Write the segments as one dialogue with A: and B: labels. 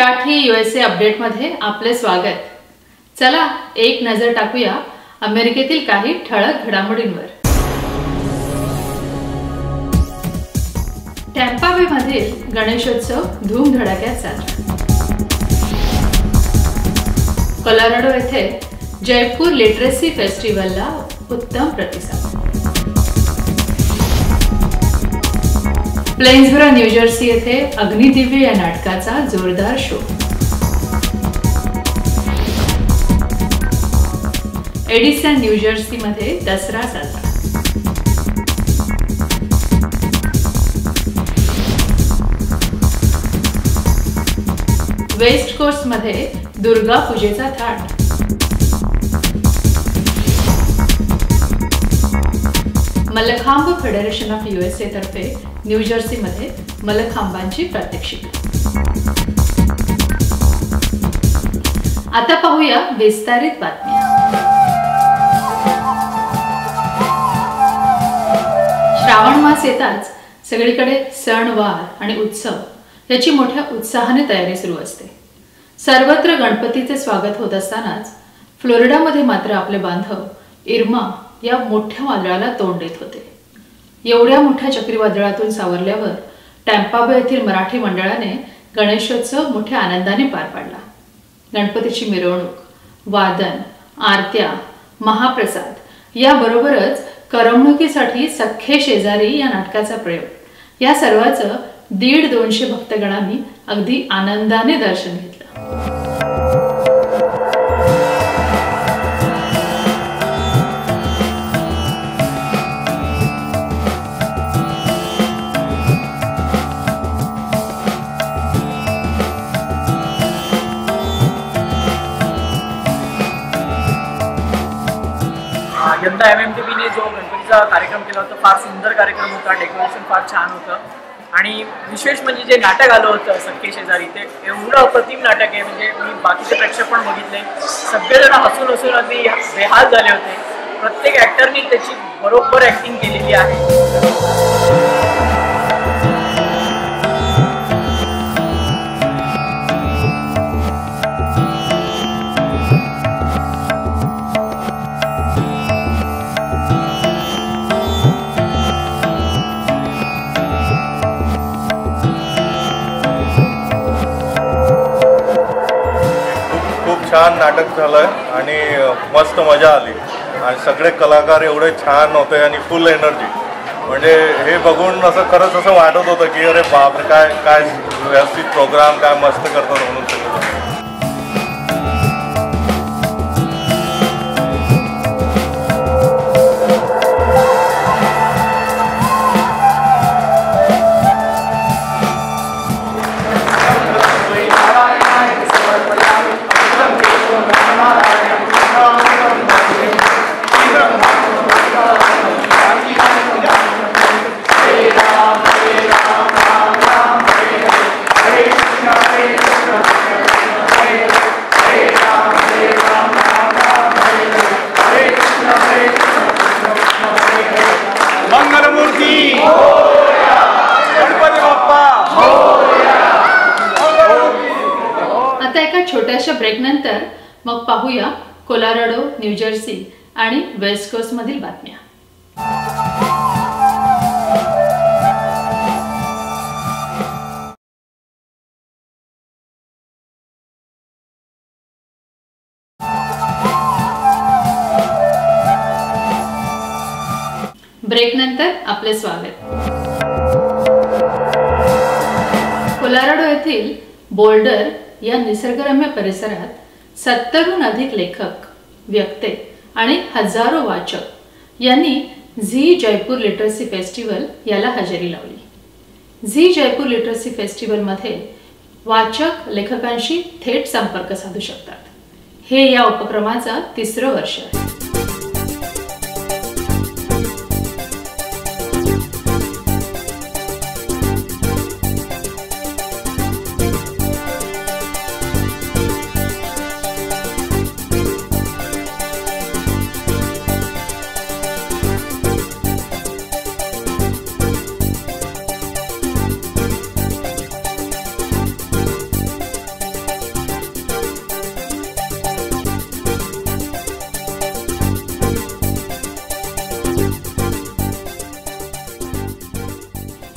A: Marathi USA अपडेटमध्ये आपले स्वागत। चला एक नजर टाकूया अमेरिकेतील काही ठळक घडामोडींवर। टॅम्पा बे मधील गणेशोत्सव धूमधडाक्यात साजरा। कोलोराडो येथे जयपूर लिटरसी फेस्टिवलला उत्तम प्रतिसाद। प्लेन्सबरो न्यू जर्सी येथे अग्निदिव्य या नाटकाचा जोरदार शो। एडिसन न्यू जर्सी मध्ये दसरा साजरा। वेस्ट कोस्ट मध्ये दुर्गा पूजेचा थाट। मल्लखांब फेडरेशन ऑफ USA तर्फे न्यू जर्सी मध्ये मल्लखांबांची प्रात्यक्षिक। आता पाहूया विस्तारित बातम्या। श्रावण मास येताच सगळीकडे सणवार आणि उत्सव याची मोठ्या उत्साहाने तयारी सुरू असते। सर्वत्र गणपतीचे स्वागत होत असतानाच फ्लोरिडामध्ये मात्र आपले बांधव इर्मा या मोठ्या वादळाला तोंड देत होते। एवढ्या मोठ्या चक्रीवादळातून सावरल्यावर टॅम्पा बे येथील मराठी मंडळाने गणेशोत्सव मोठ्या आनंदाने पार पाडला। गणपतीची मिरवणूक, वादन, आरत्या, महाप्रसाद याबरोबरच करमणुकीसाठी सख्खे शेजारी या नाटकाचा प्रयोग या सर्वांचं 150-200 भक्तगणांनी अगदी आनंदाने दर्शन घेतलं।
B: यंदा MMTVने जो गणपतीचा कार्यक्रम केला होता फार सुंदर कार्यक्रम होता। डेकोरेशन फार छान होतं आणि विशेष म्हणजे जे नाटक आलं होतं सख्खे शेजारी ते एवढं अप्रतिम नाटक आहे। म्हणजे मी बाकीचे प्रेक्षक पण बघितले, सगळेजण हसून हसून अगदी बेहाल झाले होते। प्रत्येक ॲक्टरनी त्याची बरोबर ॲक्टिंग केलेली आहे।
C: छान नाटक झालं आणि मस्त मजा आली आणि सगळे कलाकार एवढे छान होते आणि फुल एनर्जी। म्हणजे हे बघून असं खरंच असं वाटत होतं की अरे बापरे काय काय व्यवस्थित प्रोग्राम, काय मस्त करतात म्हणून सगळं।
A: आता एका छोट्याशा ब्रेक नंतर मग पाहूया कोलोराडो, न्यू जर्सी आणि वेस्ट कोस्ट मधील बातम्या। ब्रेक नंतर आपले स्वागत। कोलोराडो येथील बोल्डर या निसर्गरम्य परिसरात 70हून अधिक लेखक, वक्ते आणि हजारो वाचक यांनी झी जयपूर लिटरसी फेस्टिवल याला हजेरी लावली। झी जयपूर लिटरसी फेस्टिवल मध्ये वाचक लेखकांशी थेट संपर्क साधू शकतात। हे या उपक्रमाचा 3रं वर्ष आहे।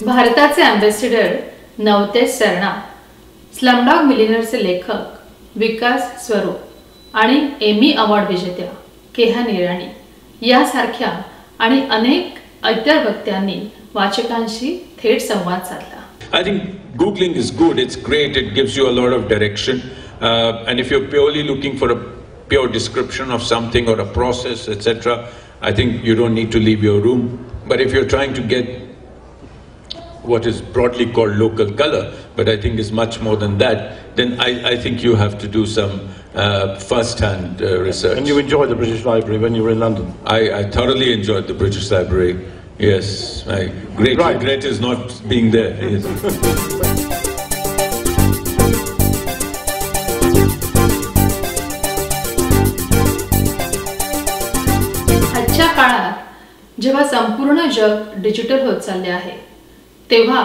A: भारताचे अँबॅसिडर नवतेज सरना, स्लमडॉग मिलियनेअरचे लेखक विकास स्वरूप आणि एमी अवॉर्ड विजेत्या केहा निराणी यासारख्या आणि अनेक इतर वक्त्यांनी वाचकांशी थेट संवाद साधला.
D: I think Googling is good, it's great, it gives you a lot of direction. And if you're purely looking for a pure description of something or a process, etc., I think you don't need to leave your room. But if you're trying to get what is broadly called local color, but I think is much more than that, then I think you have to do some first-hand research.
E: And you enjoyed the British Library when you were in London?
D: I thoroughly enjoyed the British Library. Yes, my great regret is not being there. Yes.
A: आजच्या काळात जेव्हा संपूर्ण जग digital होत चालले आहे, तेव्हा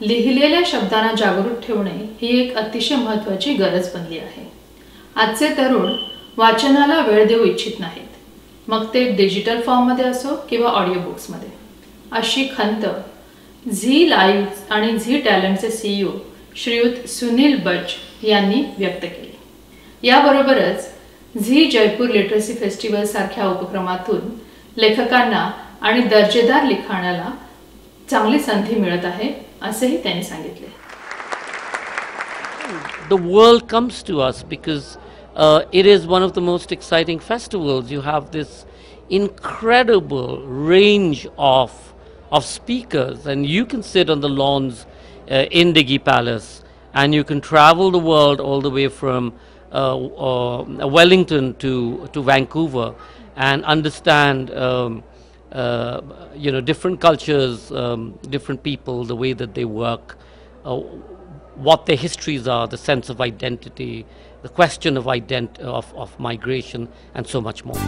A: लिहिलेल्या शब्दांना जागृत ठेवणे ही एक अतिशय महत्त्वाची गरज बनली आहे. आजचे तरुण वाचनाला वेळ देऊ इच्छित नाहीत, मग ते डिजिटल फॉर्ममध्ये असो किंवा ऑडिओ बुक्समध्ये. अशी खंत झी लाईव्ह आणि झी टॅलेंटचे CEO श्रीयुत सुनील बज यांनी व्यक्त केली. याबरोबरच झी जयपूर लिटरसी फेस्टिवल सारख्या उपक्रमातून लेखकांना आणि दर्जेदार लिखाणाला चांगली संधी मिळत आहे असेही त्यांनी सांगितले.
F: The world comes to us because it is one of the most exciting festivals. You have this incredible range of speakers, and you can sit on the lawns in Diggy Palace, and you can travel the world all the way from Wellington to Vancouver and understand different cultures, different people, the way that they work, what their histories are, the sense of identity, the question of migration, and so much more.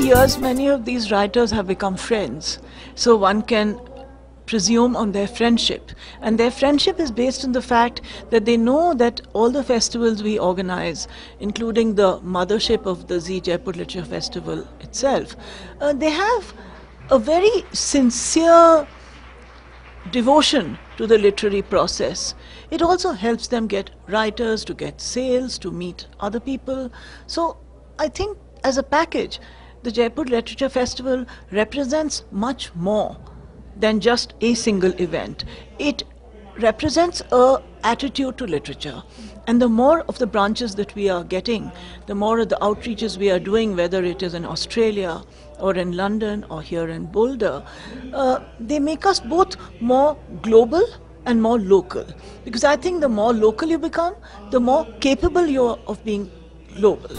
G: Years, many of these writers have become friends, so one can presume on their friendship, and their friendship is based on the fact that they know that all the festivals we organize, including the mothership of the Zee Jaipur Literature Festival itself, they have a very sincere devotion to the literary process. It also helps them get writers, to get sales, to meet other people. So I think as a package, the Jaipur Literature Festival represents much more than just a single event. It represents an attitude to literature. And the more of the branches that we are getting, the more of the outreaches we are doing, whether it is in Australia or in London or here in Boulder, they make us both more global and more local. Because I think the more local you become, the more capable you are of being global.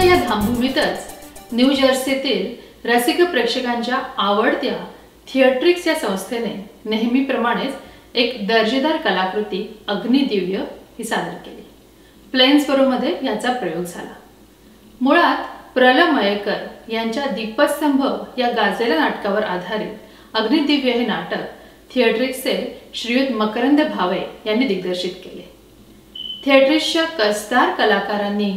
A: या धामधुमीतच new जर्सीतील रसिक प्रेक्षकांच्या आवडत्या theatrics या संस्थेने नेहमीप्रमाणेच एक दर्जेदार कलाकृती अग्निदिव्य ही सादर केली. प्लेन्सबरोमध्ये याचा प्रयोग झाला. मुळात प्रल मयेकर यांच्या दीपस्तंभ या गाजलेल्या नाटकावर आधारित अग्निदिव्य हे नाटक थिएट्रिक्सचे श्रीयुत मकरंद भावे यांनी दिग्दर्शित केले. थिएट्रिक्सच्या कसदार कलाकारांनी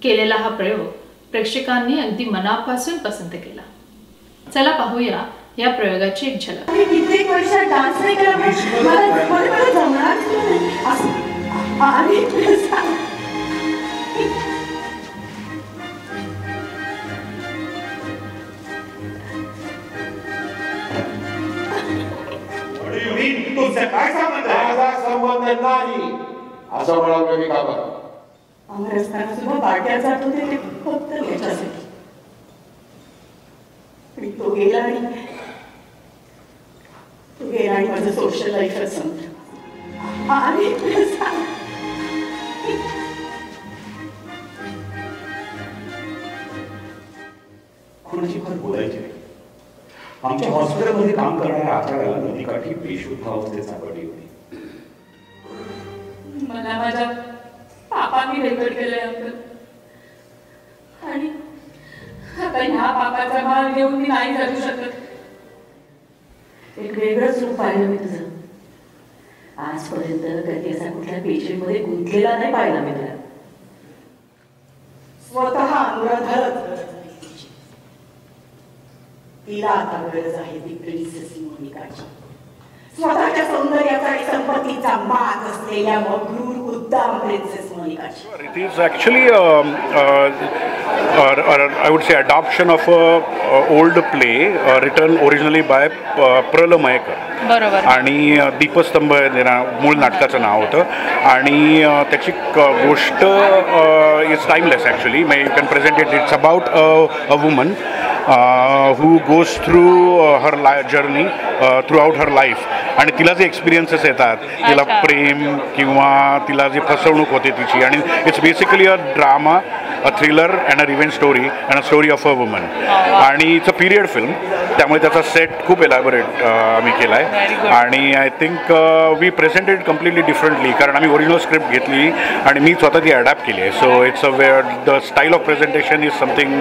A: केलेला हा प्रयोग प्रेक्षकांनी अगदी मनापासून पसंत केला. चला पाहूया या प्रयोगाची एक झलक.
H: कित्येक वर्ष डान्स नाही केला, मला जमणार
I: तुमचा काय संबंध आहे? माझा संबंध म्हणजे नाही असं म्हणाल मी का बरं?
H: आम्हाला असताना सुद्धा पार्ट्या जात होते ते फक्त याच्यासाठी. आणि तो गेला आणि माझं सोशल लाईफच संपलं.
I: कोणाची फार बोलायची नाही. आमच्या हॉस्पिटलमध्ये काम करणाऱ्या आचार्याला नदीकाठी बेशुद्ध अवस्थेत सापडली होती.
H: मला माझ्या पापांनी रेकॉर्ड केलंय अंकल. आणि आता ह्या पापाचा भार घेऊन मी नाही जगू शकत. एक वेगळंच रूप पाहिलं मी तुझं. आजपर्यंत कधी असा कुठल्या पेशंटमध्ये गुंतलेला नाही पाहिला मी तुला. स्वतः अनुराधालाच तिला आता गरज आहे ती प्रिन्सेस मोनिकाची. स्वतःच्या सौंदर्याचा आणि संपत्तीचा मान असलेल्या मगरूर उद्दाम princess मोनिकाची.
J: It is actually I would say adoption of a old play written originally by प्रल मयेकर.
K: बरोबर.
J: आणि दीपस्तंभ मूळ नाटकाचं नाव होतं आणि त्याची गोष्ट is timeless actually. May you can present it. It's about a woman who goes through her journey throughout her life आणि तिला जे एक्सपिरियन्सेस येतात, तिला प्रेम किंवा तिला जी फसवणूक होते तिची, आणि it's basically a drama, a thriller and a revenge story and a story of a woman. आणि इट्स अ पिरियड फिल्म, त्यामुळे त्याचा सेट खूप एलॅबोरेट आम्ही केला आहे. आणि I think we presented completely differently, कारण आम्ही ओरिजिनल स्क्रिप्ट घेतली आणि मी स्वतः ती अडॅप्ट केली आहे. So it's the style of presentation is something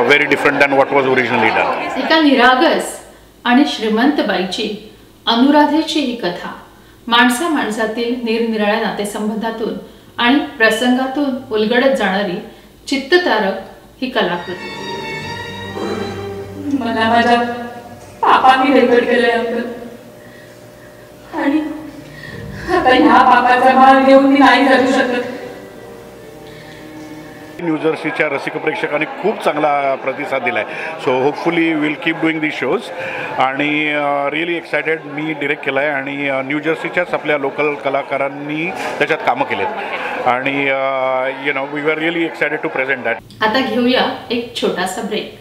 J: very different than what was originally done.
A: एका निरागस आणि श्रीमंत बाईची अनुराधेची ही कथा माणसा माणसातील निरनिराळ्या नातेसंबंधातून आणि प्रसंगातून उलगडत जाणारी चित्ततारक ही कलाकृती.
H: मला माझ्या पापांनी रेकॉर्ड केलंय अंकल. आणि आता ह्या पापाचा भार घेऊन मी नाही जगू शकत.
J: न्यू जर्सीच्या रसिक प्रेक्षकांनी खूप चांगला प्रतिसाद दिला आहे. So hopefully will keep doing the shows. आणि रिअली एक्सायटेड. मी डिरेक्ट केला आहे आणि न्यू जर्सीच्याच आपल्या लोकल कलाकारांनी त्याच्यात कामं केलेत आणि you know we are really excited to present that.
A: आता घेऊया एक छोटासा ब्रेक.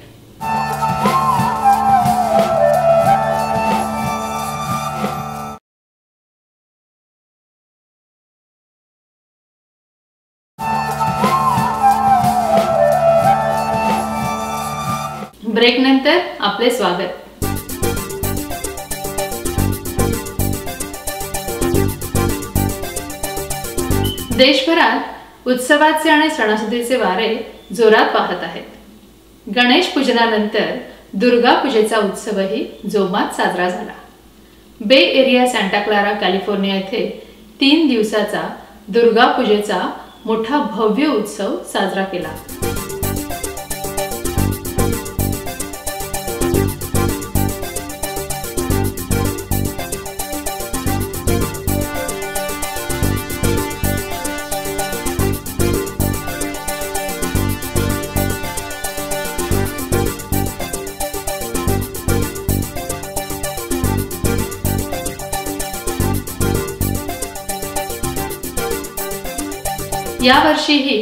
A: ब्रेक नंतर आपले स्वागत. देशभरात उत्सवाचे आणि सणासुदीचे वारे जोरात वाहत आहेत. गणेश पूजनानंतर दुर्गा पूजेचा उत्सवही जोमात साजरा झाला. बे एरिया सांता क्लारा कॅलिफोर्निया येथे 3 दिवसाचा दुर्गा पूजेचा मोठा भव्य उत्सव साजरा केला. यावर्षीही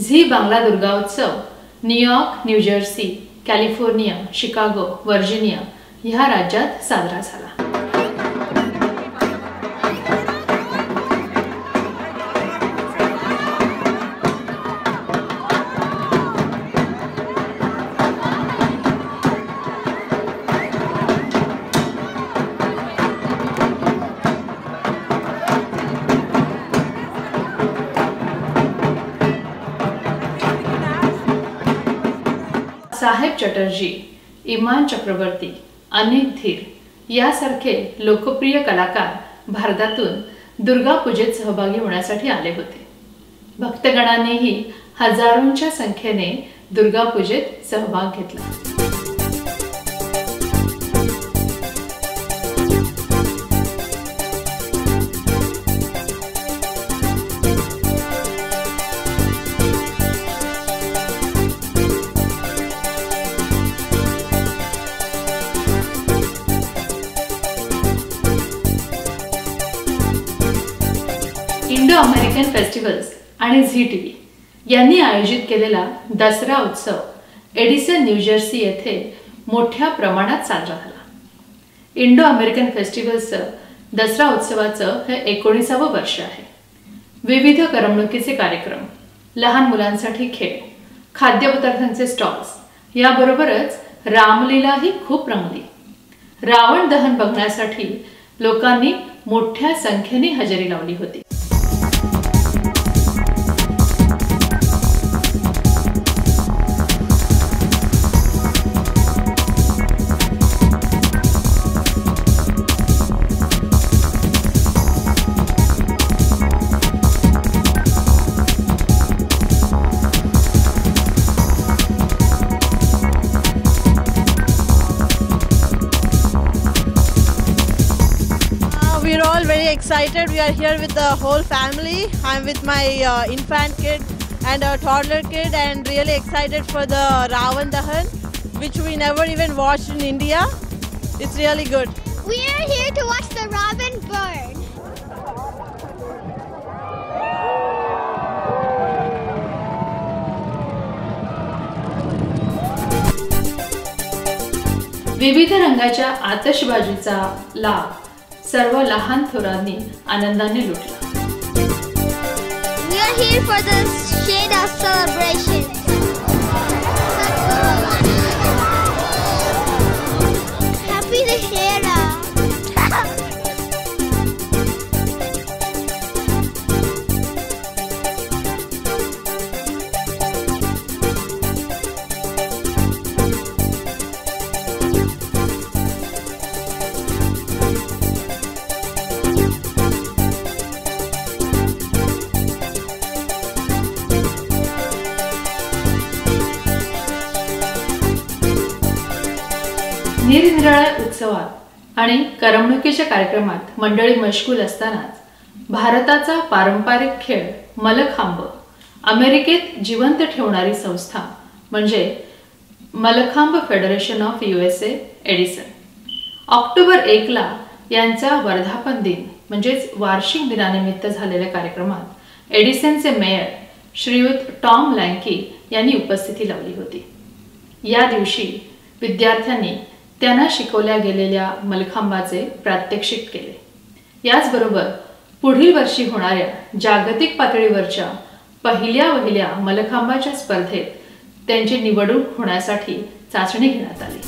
A: झी बांगला दुर्गा उत्सव New York, new Jersey, California, Chicago, Virginia ह्या राज्यात साजरा झाला. साहेब चटर्जी, इमान चक्रवर्ती, अनिल धीर यासारखे लोकप्रिय कलाकार भारतातून दुर्गा पूजेत सहभागी होण्यासाठी आले होते. भक्तगणांनीही हजारोंच्या संख्येने दुर्गा पूजेत सहभाग घेतला. इंडो अमेरिकन फेस्टिवल्स आणि झी टीव्ही यांनी आयोजित केलेला दसरा उत्सव एडिसन न्यूजर्सी येथे मोठ्या प्रमाणात साजरा झाला. इंडो अमेरिकन फेस्टिवल्सचं दसरा उत्सवाचं हे 19वे वर्ष आहे. विविध करमणुकीचे कार्यक्रम, लहान मुलांसाठी खेळ, खाद्यपदार्थांचे स्टॉल्स याबरोबरच रामलीलाही खूप रंगली. रावण दहन बघण्यासाठी लोकांनी मोठ्या संख्येने हजेरी लावली होती.
K: We're all very excited. We are here with the whole family. I'm with my infant kid and a toddler kid, and really excited for the Ravan Dahan, which we never even watched in India. It's really good.
L: We are here to watch the Ravan burn.
A: विविध रंगाच्या आतषबाजीचा लाभ सर्व लहान थोरांनी आनंदाने लुटला.
L: We are here for the Sheda celebration. Happy Dussehra.
A: निरनिराळ्या उत्सवात आणि करमणुकीच्या कार्यक्रमात मंडळी मशगूल असतानाच भारताचा पारंपरिक खेळ मलखांब अमेरिकेत जिवंत ठेवणारी संस्था म्हणजे mallakhamb federation of USA Edison October 1ला यांचा वर्धापन दिन म्हणजेच वार्षिक दिनानिमित्त झालेल्या कार्यक्रमात एडिसनचे मेयर श्रीयुत टॉम लँकी यांनी उपस्थिती लावली होती. या दिवशी विद्यार्थ्यांनी त्यांना शिकवल्या गेलेल्या मलखांबाचे प्रात्यक्षिक केले. याचबरोबर पुढील वर्षी होणाऱ्या जागतिक पातळीवरच्या पहिल्या मलखांबाच्या स्पर्धेत त्यांची निवडणूक होण्यासाठी चाचणी घेण्यात आली.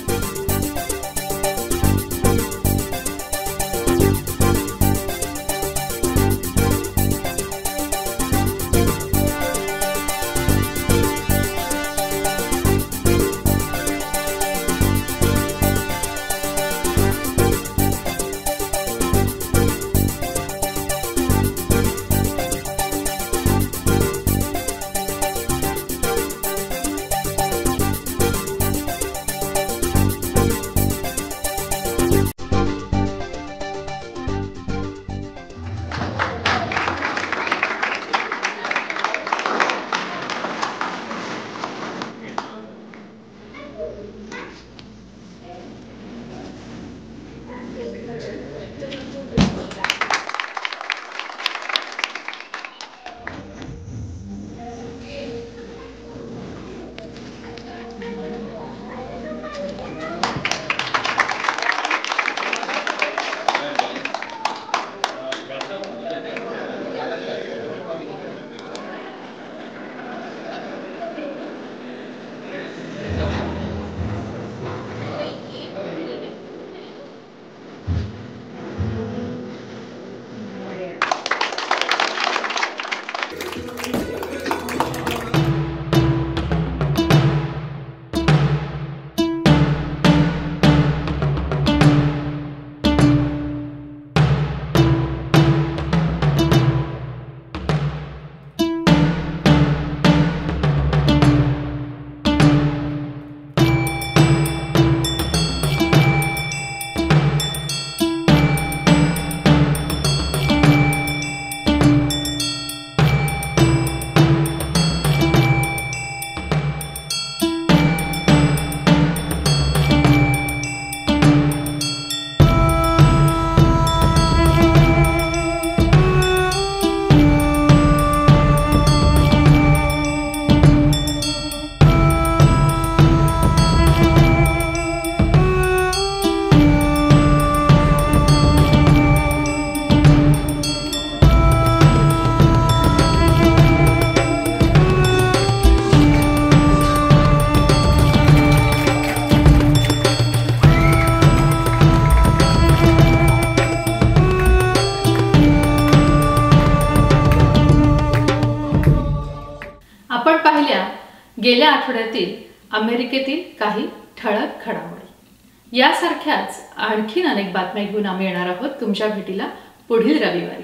A: गेल्या आठवड्यातील अमेरिकेतील काही ठळक घडामोडी यासारख्याच आणखीन अनेक बातम्या घेऊन आम्ही येणार आहोत तुमच्या भेटीला पुढील रविवारी.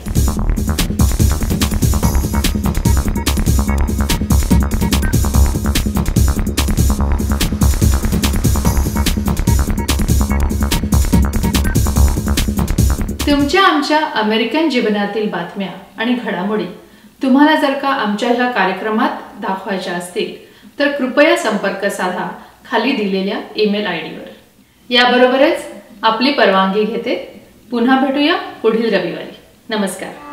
A: तुमच्या आमच्या अमेरिकन जीवनातील बातम्या आणि घडामोडी तुम्हाला जर का आमच्या ह्या कार्यक्रमात दाखवायच्या असतील तर कृपया संपर्क साधा खाली दिलेल्या ईमेल आयडीवर. याबरोबरच आपली परवानगी घेते. पुन्हा भेटूया पुढील रविवारी. नमस्कार.